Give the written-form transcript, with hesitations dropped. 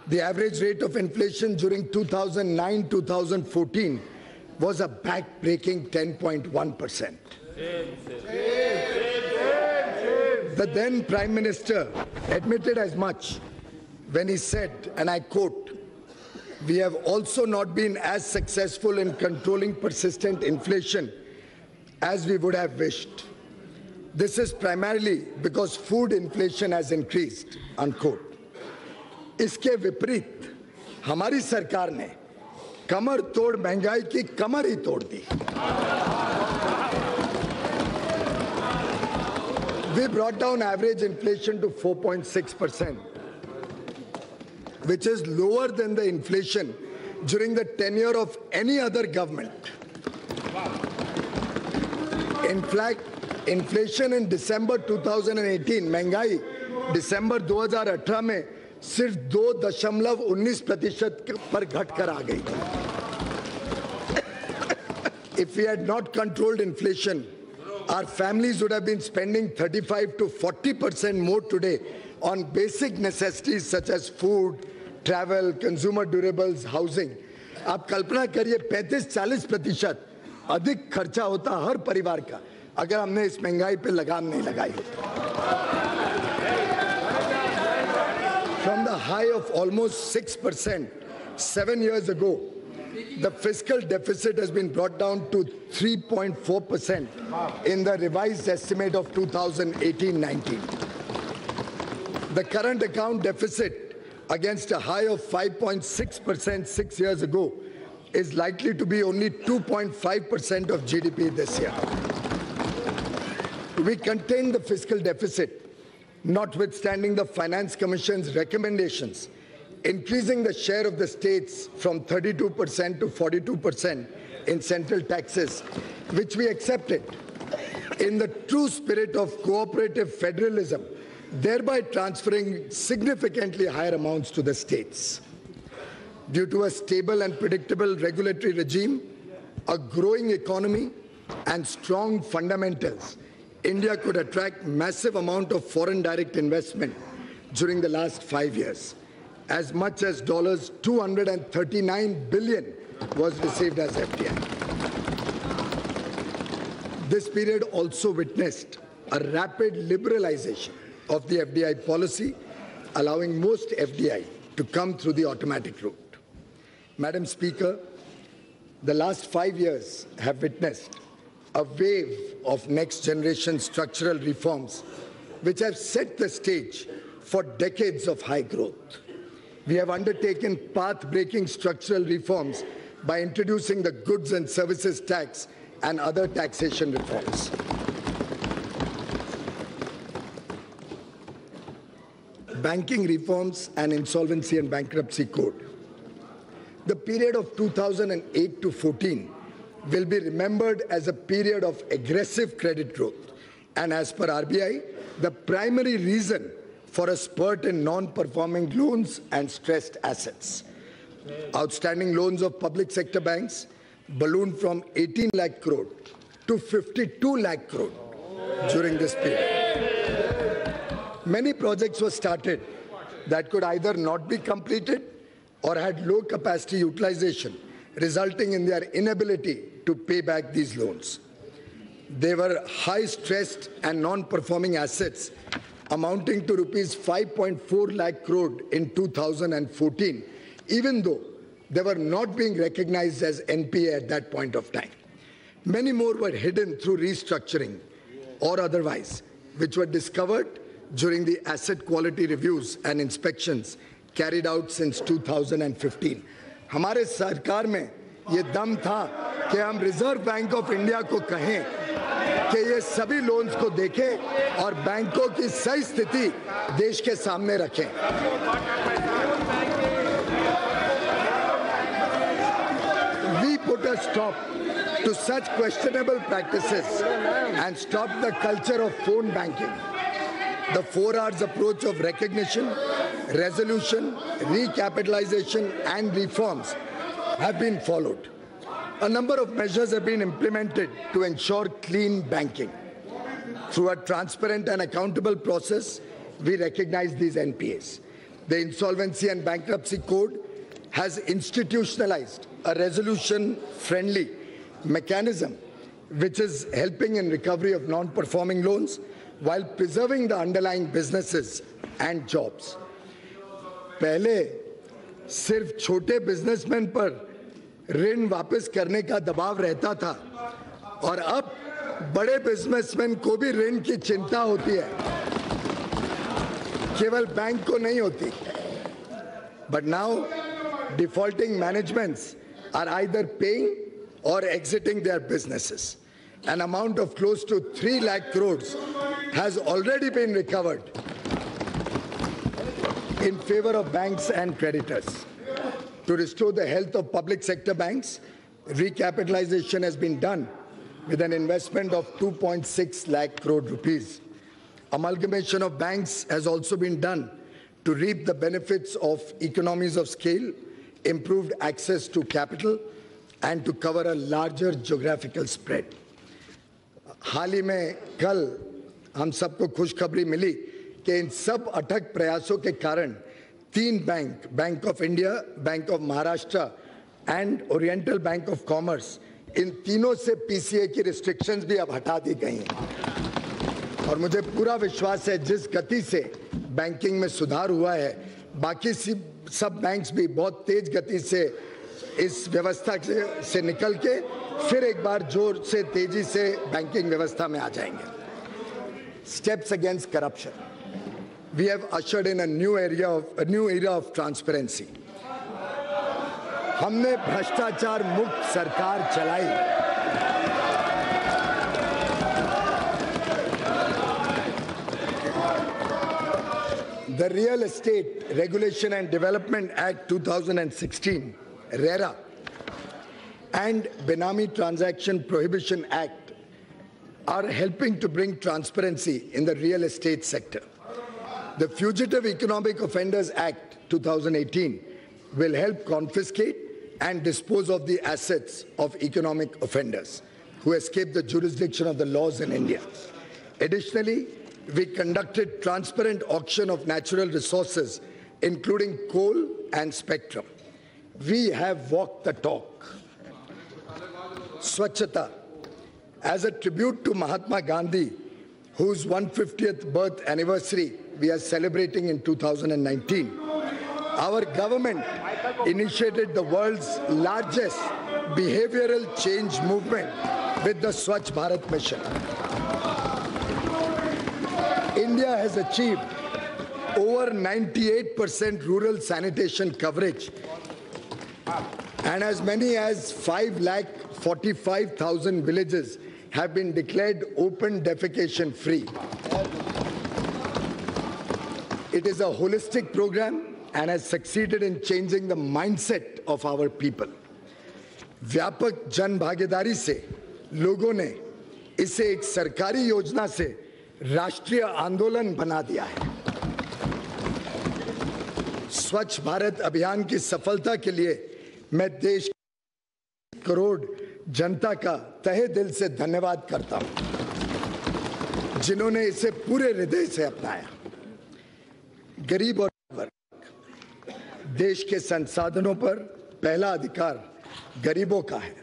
The average rate of inflation during 2009-2014 was a back-breaking 10.1%. The then Prime Minister admitted as much when he said, and I quote, "We have also not been as successful in controlling persistent inflation as we would have wished. This is primarily because food inflation has increased," unquote. इसके विपरीत हमारी सरकार ने कमर तोड़ महंगाई की कमर ही तोड़ दी. We brought down average inflation to 4.6%, which is lower than the inflation during the tenure of any other government. In fact, inflation in December 2018, महंगाई दिसंबर 2018 में सिर्फ 2.19% पर घटकर आ गई. If we had not controlled inflation, our families would have been spending 35 to 40% more today on basic necessities such as food, travel, consumer durables, housing. आप कल्पना करिए 35-40% अधिक खर्चा होता हर परिवार का अगर हमने इस महंगाई पे लगाम नहीं लगाई होती. From the high of almost 6% 7 years ago, the fiscal deficit has been brought down to 3.4% in the revised estimate of 2018-19. The current account deficit, against a high of 5.6% 6 years ago, is likely to be only 2.5% of GDP this year. We contained the fiscal deficit, notwithstanding the Finance Commission's recommendations, increasing the share of the states from 32% to 42% in central taxes, which we accepted in the true spirit of cooperative federalism, thereby transferring significantly higher amounts to the states. Due to a stable and predictable regulatory regime, a growing economy, and strong fundamentals, India could attract massive amount of foreign direct investment during the last 5 years. As much as $239 billion was received as FDI. This period also witnessed a rapid liberalization of the FDI policy, allowing most FDI to come through the automatic route. Madam Speaker, the last 5 years have witnessed a wave of next-generation structural reforms which have set the stage for decades of high growth. We have undertaken path-breaking structural reforms by introducing the goods and services tax and other taxation reforms. Banking reforms and insolvency and bankruptcy code. The period of 2008 to 14 will be remembered as a period of aggressive credit growth, and as per RBI, the primary reason for a spurt in non-performing loans and stressed assets. Outstanding loans of public sector banks ballooned from 18 lakh crore to 52 lakh crore during this period. Many projects were started that could either not be completed or had low capacity utilization, resulting in their inability to pay back these loans. They were high stressed and non-performing assets amounting to rupees 5.4 lakh crore in 2014, even though they were not being recognized as NPA at that point of time. Many more were hidden through restructuring or otherwise, which were discovered during the asset quality reviews and inspections carried out since 2015. हमारे सरकार में ये दम था कि हम reserve bank of India को कहें कि ये सभी लोन्स को देखे और बैंकों की सही स्थिति देश के सामने रखें. We put a stop to such questionable practices and stopped the culture of phone banking. The 4 R's approach of recognition, resolution, recapitalization and reforms have been followed. A number of measures have been implemented to ensure clean banking. Through a transparent and accountable process, we recognize these NPAs. The Insolvency and Bankruptcy Code has institutionalized a resolution-friendly mechanism which is helping in recovery of non-performing loans while preserving the underlying businesses and jobs. पहले सिर्फ छोटे businessman पर ऋण वापस करने का दबाव रहता था और अब बड़े बिजनेसमैन को भी ऋण की चिंता होती है, केवल बैंक को नहीं होती. But now defaulting managements are either paying or exiting their businesses. An amount of close to 3 lakh crores has already been recovered in favor of banks and creditors. To restore the health of public sector banks, recapitalization has been done with an investment of 2.6 lakh crore rupees. Amalgamation of banks has also been done to reap the benefits of economies of scale, improved access to capital, and to cover a larger geographical spread. हाल ही में कल हम सबको खुशखबरी मिली कि इन सब अथक प्रयासों के कारण 3 bank, Bank of India, Bank of Maharashtra and Oriental Bank of Commerce, इन तीनों से पीसीए की रिस्ट्रिक्शंस भी अब हटा दी गई हैं. और मुझे पूरा विश्वास है जिस गति से बैंकिंग में सुधार हुआ है, बाकी सब बैंक्स भी बहुत तेज गति से इस व्यवस्था से निकल के फिर एक बार जोर से तेजी से बैंकिंग व्यवस्था में आ जाएंगे. Steps against corruption. We have ushered in a new era of transparency. हमने भ्रष्टाचार मुक्त सरकार चलाई. The Real Estate Regulation and Development Act 2016, RERA, and Benami Transaction Prohibition Act are helping to bring transparency in the real estate sector. The Fugitive Economic Offenders Act 2018 will help confiscate and dispose of the assets of economic offenders who escape the jurisdiction of the laws in India. Additionally, we conducted transparent auction of natural resources, including coal and spectrum. We have walked the talk. Swachhata. As a tribute to Mahatma Gandhi, whose 150th birth anniversary we are celebrating in 2019, our government initiated the world's largest behavioral change movement with the Swachh Bharat Mission. India has achieved over 98% rural sanitation coverage, and as many as 5,45,000 villages have been declared open defecation free. It is a holistic program and has succeeded in changing the mindset of our people. व्यापक जन भागीदारी से लोगों ने इसे एक सरकारी योजना से राष्ट्रीय आंदोलन बना दिया है. स्वच्छ भारत अभियान की सफलता के लिए मैं देश करोड़ जनता का तहे दिल से धन्यवाद करता हूं, जिन्होंने इसे पूरे हृदय से अपनाया. गरीब और वर्ग, देश के संसाधनों पर पहला अधिकार गरीबों का है.